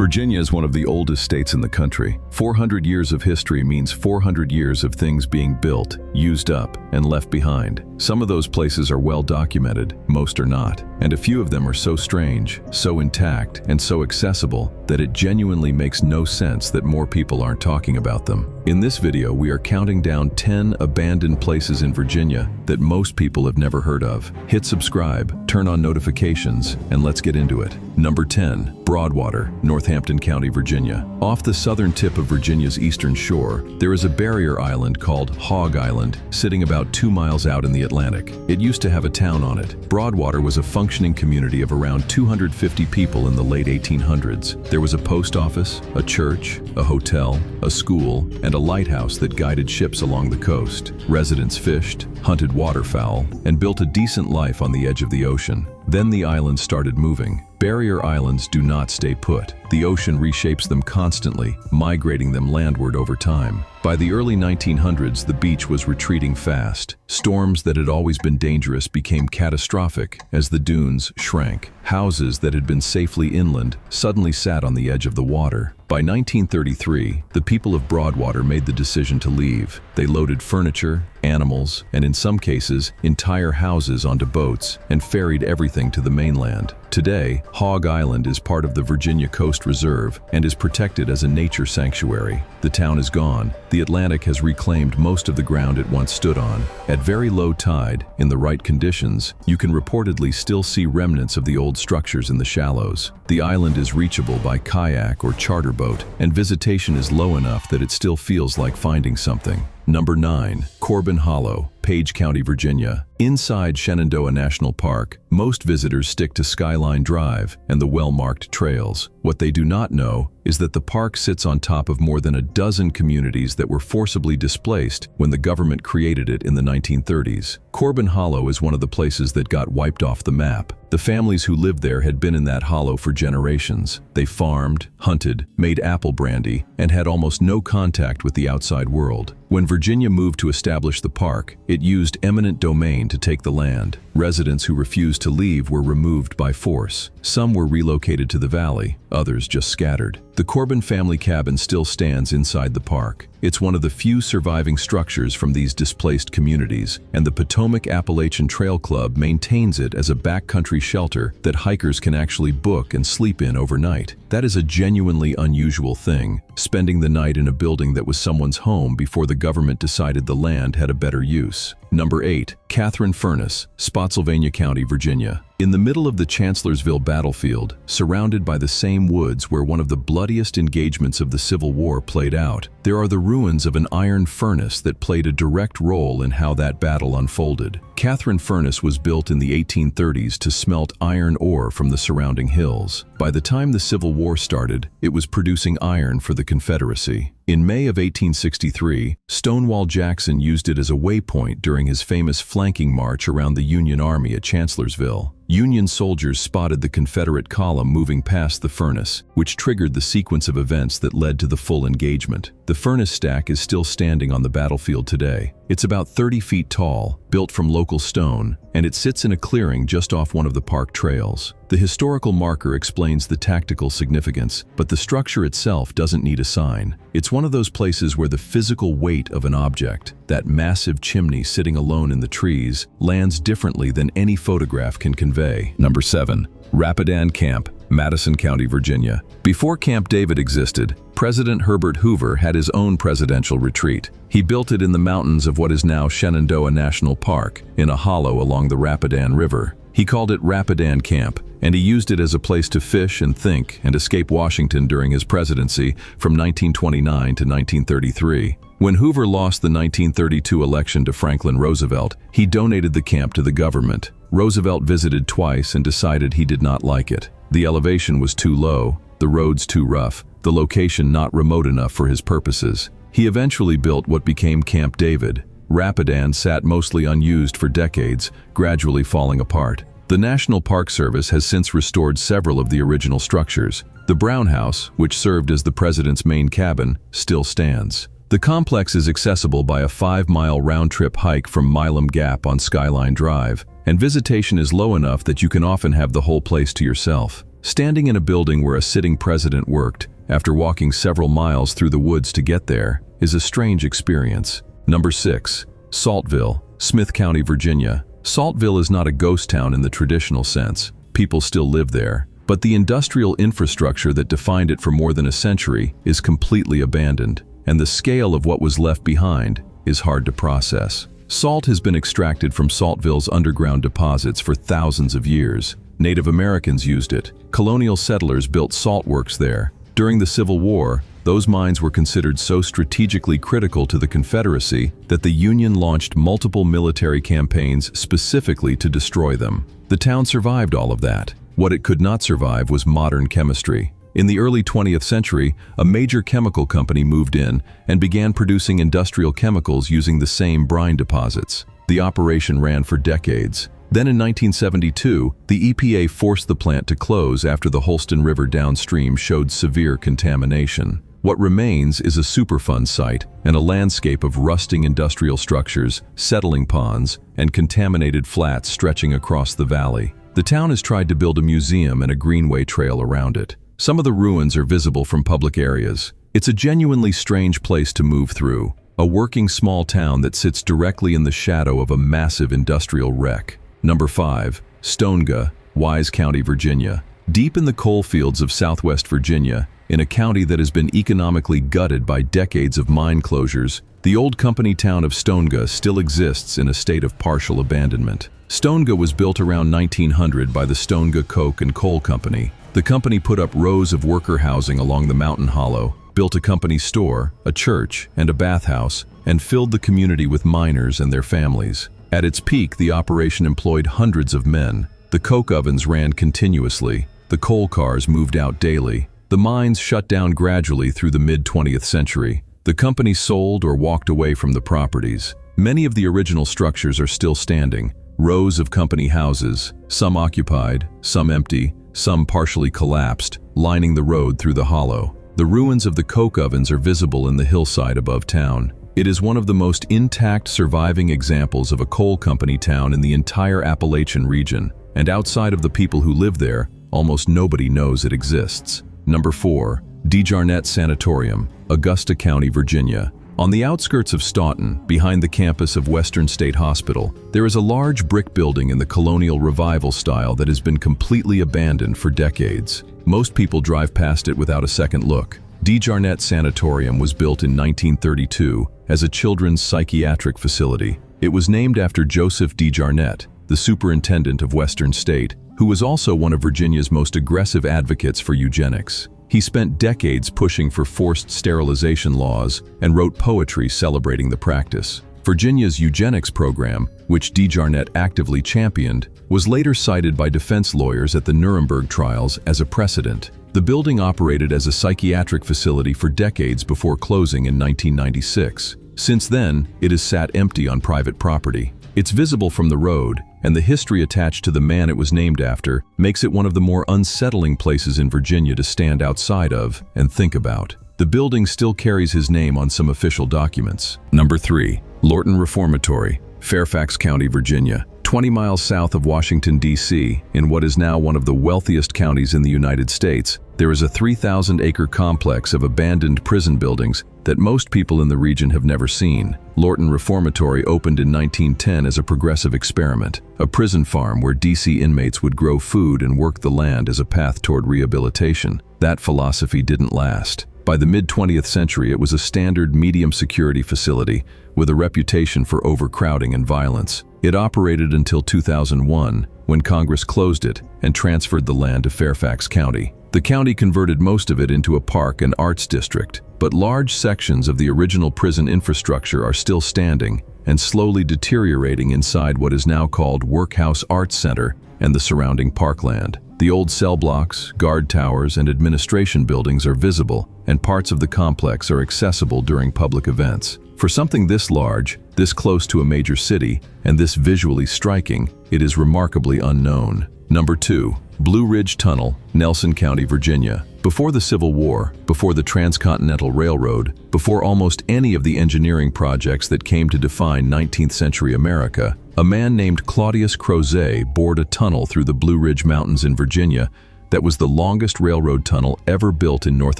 Virginia is one of the oldest states in the country. 400 years of history means 400 years of things being built, used up, and left behind. Some of those places are well documented, most are not. And a few of them are so strange, so intact, and so accessible that it genuinely makes no sense that more people aren't talking about them. In this video, we are counting down 10 abandoned places in Virginia that most people have never heard of. Hit subscribe, turn on notifications, and let's get into it. Number 10, Broadwater, Northampton County, Virginia. Off the southern tip of Virginia's eastern shore, there is a barrier island called Hog Island, sitting about 2 miles out in the Atlantic. It used to have a town on it. Broadwater was a functioning community of around 250 people in the late 1800s. There was a post office, a church, a hotel, a school, and a lighthouse that guided ships along the coast. Residents fished, hunted waterfowl, and built a decent life on the edge of the ocean. Then the islands started moving. Barrier islands do not stay put. The ocean reshapes them constantly, migrating them landward over time. By the early 1900s, the beach was retreating fast. Storms that had always been dangerous became catastrophic as the dunes shrank. Houses that had been safely inland suddenly sat on the edge of the water. By 1933, the people of Broadwater made the decision to leave. They loaded furniture, animals, and in some cases, entire houses onto boats and ferried everything to the mainland. Today, Hog Island is part of the Virginia Coast Reserve and is protected as a nature sanctuary. The town is gone. The Atlantic has reclaimed most of the ground it once stood on. At very low tide, in the right conditions, you can reportedly still see remnants of the old structures in the shallows. The island is reachable by kayak or charter boat, and visitation is low enough that it still feels like finding something. Number 9, Corbin Hollow, Page County, Virginia. Inside Shenandoah National Park, most visitors stick to Skyline Drive and the well-marked trails. What they do not know is that the park sits on top of more than a dozen communities that were forcibly displaced when the government created it in the 1930s. Corbin Hollow is one of the places that got wiped off the map. The families who lived there had been in that hollow for generations. They farmed, hunted, made apple brandy, and had almost no contact with the outside world. When Virginia moved to establish the park, it used eminent domain to take the land. Residents who refused to leave were removed by force. Some were relocated to the valley, others just scattered. The Corbin family cabin still stands inside the park. It's one of the few surviving structures from these displaced communities, and the Potomac Appalachian Trail Club maintains it as a backcountry shelter that hikers can actually book and sleep in overnight. That is a genuinely unusual thing, spending the night in a building that was someone's home before the government decided the land had a better use. Number 8, Catherine Furnace, Spotsylvania County, Virginia. In the middle of the Chancellorsville battlefield, surrounded by the same woods where one of the bloodiest engagements of the Civil War played out, there are the ruins of an iron furnace that played a direct role in how that battle unfolded. Catherine Furnace was built in the 1830s to smelt iron ore from the surrounding hills. By the time the Civil War started, it was producing iron for the Confederacy. In May of 1863, Stonewall Jackson used it as a waypoint during his famous flanking march around the Union Army at Chancellorsville. Union soldiers spotted the Confederate column moving past the furnace, which triggered the sequence of events that led to the full engagement. The furnace stack is still standing on the battlefield today. It's about 30 feet tall, built from local stone, and it sits in a clearing just off one of the park trails. The historical marker explains the tactical significance, but the structure itself doesn't need a sign. It's one of those places where the physical weight of an object, that massive chimney sitting alone in the trees, lands differently than any photograph can convey. Number 7, Rapidan Camp, Madison County, Virginia. Before Camp David existed, President Herbert Hoover had his own presidential retreat. He built it in the mountains of what is now Shenandoah National Park, in a hollow along the Rapidan River. He called it Rapidan Camp, and he used it as a place to fish and think and escape Washington during his presidency from 1929 to 1933. When Hoover lost the 1932 election to Franklin Roosevelt, he donated the camp to the government. Roosevelt visited twice and decided he did not like it. The elevation was too low, the roads too rough, the location not remote enough for his purposes. He eventually built what became Camp David. Rapidan sat mostly unused for decades, gradually falling apart. The National Park Service has since restored several of the original structures. The Brown House, which served as the president's main cabin, still stands. The complex is accessible by a 5-mile round-trip hike from Milam Gap on Skyline Drive, and visitation is low enough that you can often have the whole place to yourself. Standing in a building where a sitting president worked, after walking several miles through the woods to get there, is a strange experience. Number 6. Saltville, Smith County, Virginia. Saltville is not a ghost town in the traditional sense. People still live there. But the industrial infrastructure that defined it for more than a century is completely abandoned, and the scale of what was left behind is hard to process. Salt has been extracted from Saltville's underground deposits for thousands of years. Native Americans used it. Colonial settlers built salt works there. During the Civil War, those mines were considered so strategically critical to the Confederacy that the Union launched multiple military campaigns specifically to destroy them. The town survived all of that. What it could not survive was modern chemistry. In the early 20th century, a major chemical company moved in and began producing industrial chemicals using the same brine deposits. The operation ran for decades. Then in 1972, the EPA forced the plant to close after the Holston River downstream showed severe contamination. What remains is a Superfund site and a landscape of rusting industrial structures, settling ponds, and contaminated flats stretching across the valley. The town has tried to build a museum and a greenway trail around it. Some of the ruins are visible from public areas. It's a genuinely strange place to move through, a working small town that sits directly in the shadow of a massive industrial wreck. Number 5. Stonega, Wise County, Virginia. Deep in the coal fields of Southwest Virginia, in a county that has been economically gutted by decades of mine closures, the old company town of Stonega still exists in a state of partial abandonment. Stonega was built around 1900 by the Stonega Coke and Coal Company. The company put up rows of worker housing along the mountain hollow, built a company store, a church, and a bathhouse, and filled the community with miners and their families. At its peak, the operation employed hundreds of men. The coke ovens ran continuously. The coal cars moved out daily. The mines shut down gradually through the mid-20th century. The company sold or walked away from the properties. Many of the original structures are still standing. Rows of company houses, some occupied, some empty, some partially collapsed, lining the road through the hollow. The ruins of the coke ovens are visible in the hillside above town. It is one of the most intact surviving examples of a coal company town in the entire Appalachian region, and outside of the people who live there, almost nobody knows it exists. Number 4. DeJarnette Sanatorium, Augusta County, Virginia. On the outskirts of Staunton, behind the campus of Western State Hospital, there is a large brick building in the colonial revival style that has been completely abandoned for decades. Most people drive past it without a second look. DeJarnette Sanatorium was built in 1932 as a children's psychiatric facility. It was named after Joseph DeJarnette, the superintendent of Western State, who was also one of Virginia's most aggressive advocates for eugenics. He spent decades pushing for forced sterilization laws and wrote poetry celebrating the practice. Virginia's eugenics program, which DeJarnette actively championed, was later cited by defense lawyers at the Nuremberg trials as a precedent. The building operated as a psychiatric facility for decades before closing in 1996. Since then, it has sat empty on private property. It's visible from the road, and the history attached to the man it was named after makes it one of the more unsettling places in Virginia to stand outside of and think about. The building still carries his name on some official documents. Number 3. Lorton Reformatory, Fairfax County, Virginia. 20 miles south of Washington, D.C., in what is now one of the wealthiest counties in the United States, there is a 3,000-acre complex of abandoned prison buildings that most people in the region have never seen. Lorton Reformatory opened in 1910 as a progressive experiment, a prison farm where D.C. inmates would grow food and work the land as a path toward rehabilitation. That philosophy didn't last. By the mid-20th century, it was a standard medium-security facility with a reputation for overcrowding and violence. It operated until 2001, when Congress closed it and transferred the land to Fairfax County. The county converted most of it into a park and arts district, but large sections of the original prison infrastructure are still standing and slowly deteriorating inside what is now called Workhouse Arts Center and the surrounding parkland. The old cell blocks, guard towers, and administration buildings are visible, and parts of the complex are accessible during public events. For something this large, this close to a major city, and this visually striking, it is remarkably unknown. Number 2. Blue Ridge Tunnel, Nelson County, Virginia. Before the Civil War, before the Transcontinental Railroad, before almost any of the engineering projects that came to define 19th century America, a man named Claudius Crozet bored a tunnel through the Blue Ridge Mountains in Virginia that was the longest railroad tunnel ever built in North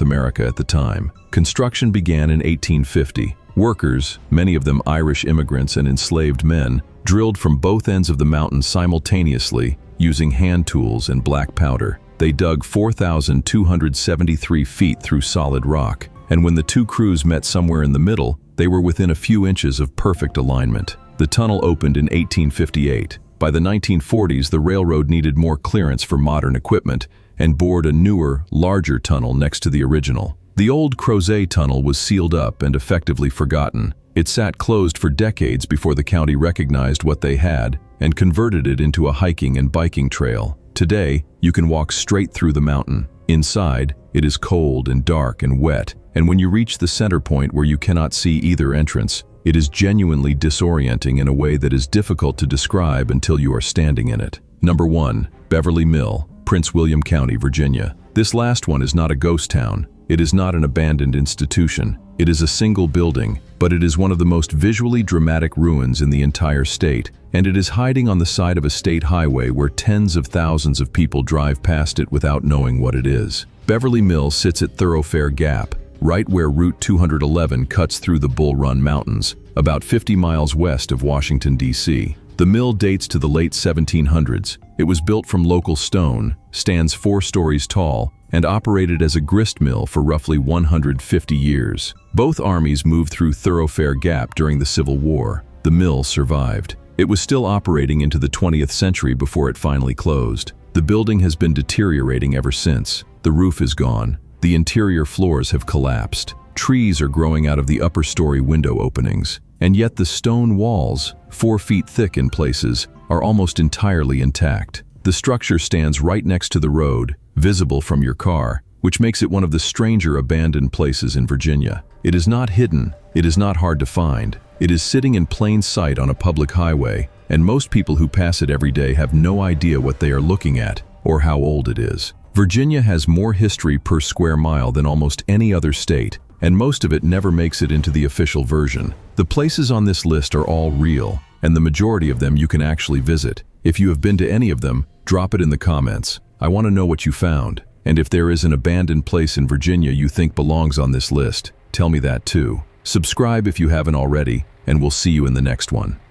America at the time. Construction began in 1850. Workers, many of them Irish immigrants and enslaved men, drilled from both ends of the mountain simultaneously using hand tools and black powder. They dug 4,273 feet through solid rock, and when the two crews met somewhere in the middle, they were within a few inches of perfect alignment. The tunnel opened in 1858. By the 1940s, the railroad needed more clearance for modern equipment and bored a newer, larger tunnel next to the original. The old Crozet Tunnel was sealed up and effectively forgotten. It sat closed for decades before the county recognized what they had and converted it into a hiking and biking trail. Today, you can walk straight through the mountain. Inside, it is cold and dark and wet, and when you reach the center point where you cannot see either entrance, it is genuinely disorienting in a way that is difficult to describe until you are standing in it. Number 1. Beverly Mill, Prince William County, Virginia. This last one is not a ghost town. It is not an abandoned institution. It is a single building, but it is one of the most visually dramatic ruins in the entire state, and it is hiding on the side of a state highway where tens of thousands of people drive past it without knowing what it is. Beverly Mill sits at Thoroughfare Gap, right where Route 211 cuts through the Bull Run Mountains, about 50 miles west of Washington, D.C. The mill dates to the late 1700s. It was built from local stone, stands 4 stories tall, and operated as a grist mill for roughly 150 years. Both armies moved through Thoroughfare Gap during the Civil War. The mill survived. It was still operating into the 20th century before it finally closed. The building has been deteriorating ever since. The roof is gone. The interior floors have collapsed. Trees are growing out of the upper story window openings. And yet the stone walls, 4 feet thick in places, are almost entirely intact. The structure stands right next to the road, visible from your car, which makes it one of the stranger abandoned places in Virginia. It is not hidden. It is not hard to find. It is sitting in plain sight on a public highway, and most people who pass it every day have no idea what they are looking at or how old it is. Virginia has more history per square mile than almost any other state, and most of it never makes it into the official version. The places on this list are all real, and the majority of them you can actually visit. If you have been to any of them, drop it in the comments. I want to know what you found, and if there is an abandoned place in Virginia you think belongs on this list, tell me that too. Subscribe if you haven't already, and we'll see you in the next one.